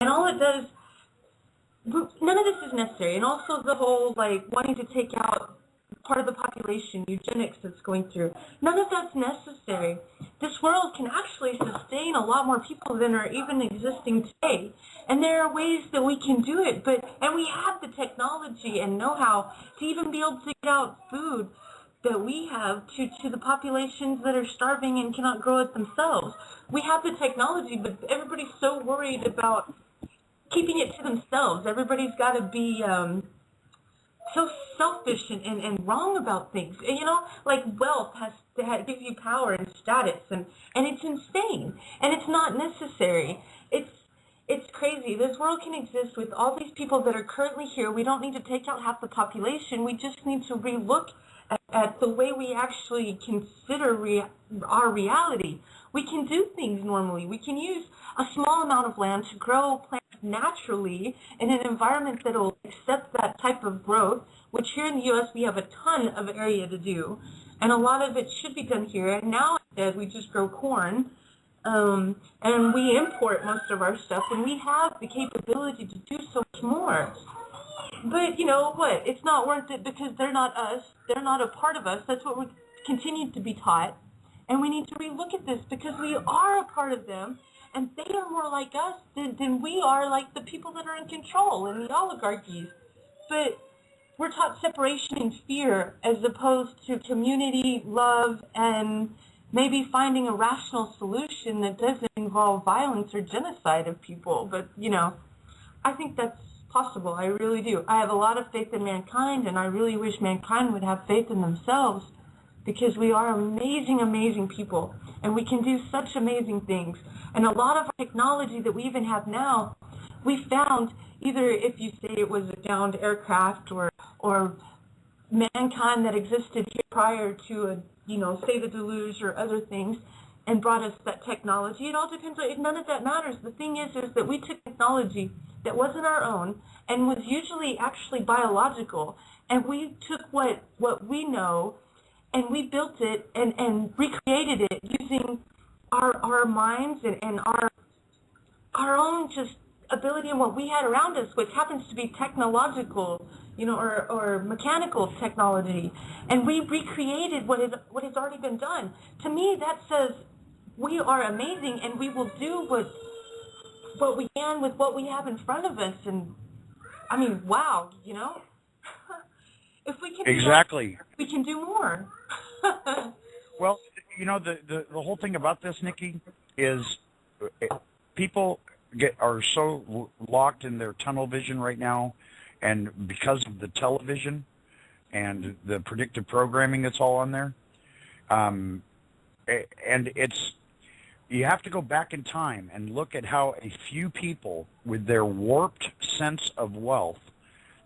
And all it does, none of this is necessary. And also the whole, like, wanting to take out part of the population, eugenics that's going through, none of that's necessary. This world can actually sustain a lot more people than are even existing today. And there are ways that we can do it, and we have the technology and know-how to even be able to get out food that we have to the populations that are starving and cannot grow it themselves. We have the technology, but everybody's so worried about keeping it to themselves. Everybody's got to be so selfish and wrong about things. And, you know, like wealth has to give you power and status, and it's insane, and it's not necessary. It's crazy. This world can exist with all these people that are currently here. We don't need to take out half the population. We just need to relook at the way we actually consider our reality. We can do things normally. We can use a small amount of land to grow plants naturally in an environment that will accept that type of growth, which here in the U.S. we have a ton of area to do, and a lot of it should be done here. And now instead we just grow corn, and we import most of our stuff, and we have the capability to do so much more. But you know what? It's not worth it because they're not us. They're not a part of us. That's what we continue to be taught. And we need to relook at this because we are a part of them, and they are more like us than we are like the people that are in control and the oligarchies. But we're taught separation and fear as opposed to community, love, and maybe finding a rational solution that doesn't involve violence or genocide of people. But, you know, I think that's possible. I really do. I have a lot of faith in mankind, and I really wish mankind would have faith in themselves, because we are amazing, amazing people, and we can do such amazing things. And a lot of our technology that we even have now, we found either if you say it was a downed aircraft or mankind that existed here prior to say the deluge or other things, and brought us that technology. It all depends. None of that matters. The thing is that we took technology that wasn't our own and was usually actually biological, and we took what we know and we built it and recreated it using our minds and our own just ability and what we had around us, which happens to be technological, or mechanical technology, and we recreated what has already been done. To me, that says we are amazing, and we will do what we can with what we have in front of us. And I mean, wow, if we can exactly, do that, we can do more. Well, the whole thing about this, Nikki, is people are so locked in their tunnel vision right now, and because of the television and the predictive programming that's all on there, and you have to go back in time and look at how a few people with their warped sense of wealth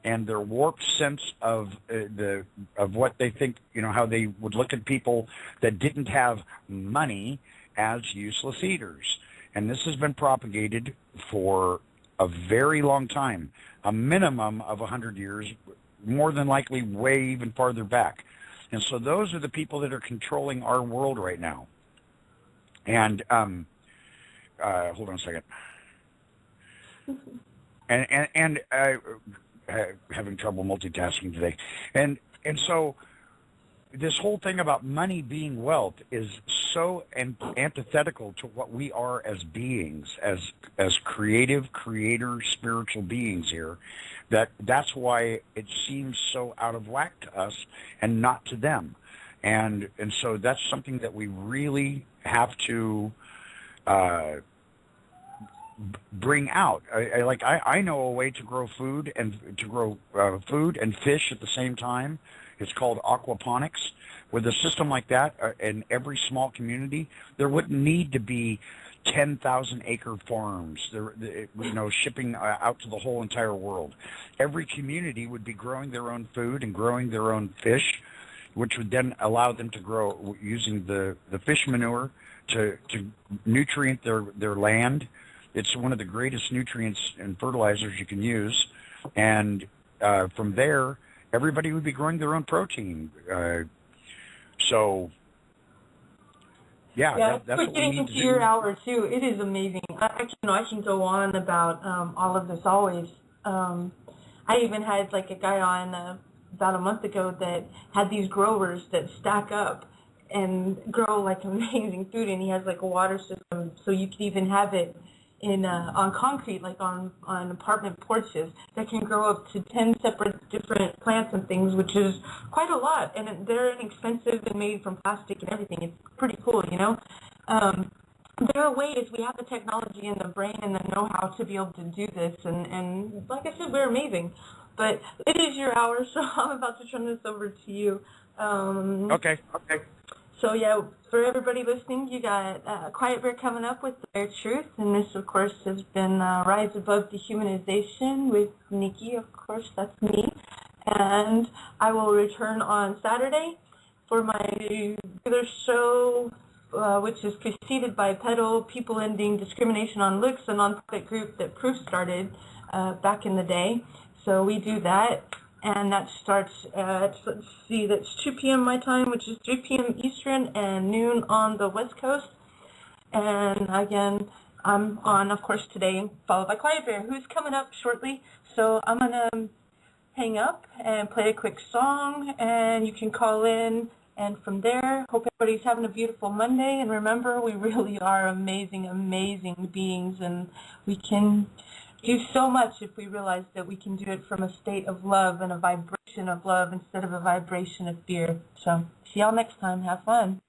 and their warped sense of what they think, how they would look at people that didn't have money as useless eaters. And this has been propagated for a very long time, a minimum of 100 years, more than likely way even farther back. And so those are the people that are controlling our world right now. And hold on a second. And having trouble multitasking today. And so this whole thing about money being wealth is so antithetical to what we are as beings, as creative, creator, spiritual beings here, that's why it seems so out of whack to us and not to them. And so that's something that we really have to bring out. I know a way to grow food and fish at the same time. It's called aquaponics. With a system like that in every small community, there wouldn't need to be 10,000-acre farms, shipping out to the whole entire world. Every community would be growing their own food and growing their own fish, which would then allow them to grow using the fish manure to nutrient their land. It's one of the greatest nutrients and fertilizers you can use. And from there, everybody would be growing their own protein. So Yeah, Yeah, that's we're what we getting need into to your do. hour too. It is amazing. I can go on about all of this always. I even had like a guy on about a month ago that had these growers that stack up and grow like amazing food, and he has like a water system, so you could even have it in on concrete, like on apartment porches, that can grow up to 10 separate different plants and things, which is quite a lot, and they're inexpensive and made from plastic and everything. It's pretty cool, you know. There are ways. We have the technology and the brain and the know-how to be able to do this, and like I said, we're amazing. But it is your hour, so I'm about to turn this over to you. Okay. So yeah, for everybody listening, you got Quiet Bear coming up with Their Truth, and this, of course, has been Rise Above Dehumanization with Nikki. Of course, that's me. And I will return on Saturday for my regular show, which is preceded by Pedal, People Ending Discrimination on Looks, a nonprofit group that Proof started back in the day. So we do that, and that starts at, let's see, that's 2 p.m. my time, which is 3 p.m. Eastern, and noon on the West Coast. And again, I'm on, of course, today, followed by Quiet Bear, who's coming up shortly. So I'm going to hang up and play a quick song, and you can call in. And from there, hope everybody's having a beautiful Monday. And remember, we really are amazing, amazing beings, and we can do so much if we realize that we can do it from a state of love and a vibration of love instead of a vibration of fear. So see y'all next time. Have fun.